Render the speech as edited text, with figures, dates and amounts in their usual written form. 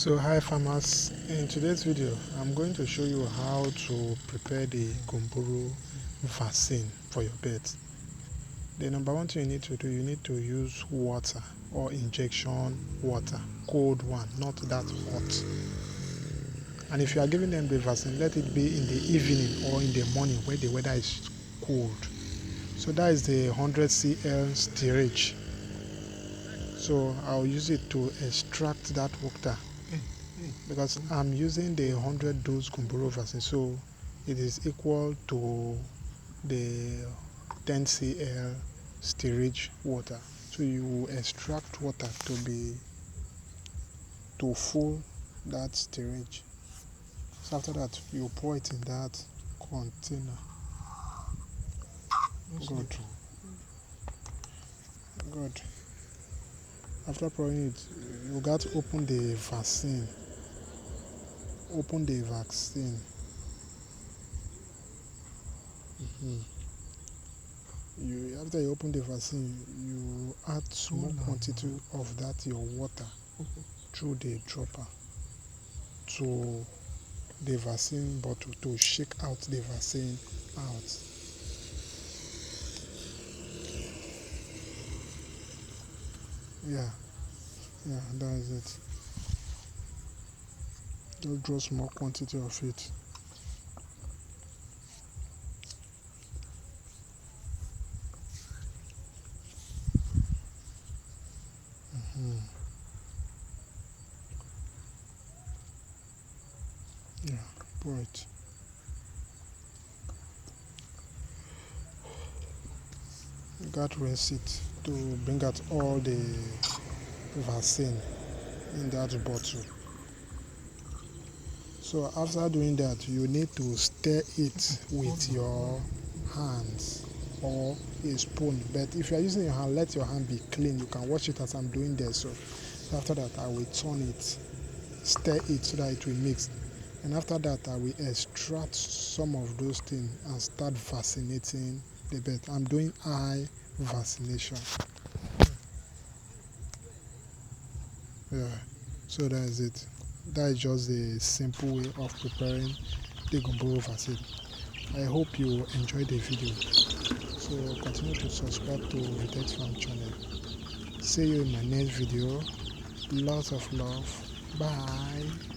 So hi farmers, in today's video I'm going to show you how to prepare the gumboro vaccine for your pet. The number one thing you need to do, you need to use water or injection water, cold one, not that hot. And if you are giving them the vaccine, let it be in the evening or in the morning where the weather is cold. So that is the 100 cl stirage. So I'll use it to extract that water because I'm using the 100 dose gumboro vaccine, so it is equal to the 10 cl stirage water. So you will extract water to full that stirage. So after that you pour it in that container. Good. After pouring it, you got to open the vaccine. After you open the vaccine, you add small quantity of that your water through the dropper to the vaccine bottle to shake out the vaccine out. Yeah, that is it. Just draw small quantity of it. Yeah, pour it. You got to rinse it to bring out all the vaccine in that bottle. So after doing that, you need to stir it with your hands or a spoon. But if you are using your hand, let your hand be clean. You can wash it as I'm doing there. So after that, I will turn it, stir it so that it will mix. And after that, I will extract some of those things and start vaccinating the pet. I'm doing eye vaccination. Yeah, so that is it. That is just the simple way of preparing the gumboro vaccine. I hope you enjoyed the video. So continue to subscribe to Untitled Farm channel. See you in my next video. Lots of love. Bye.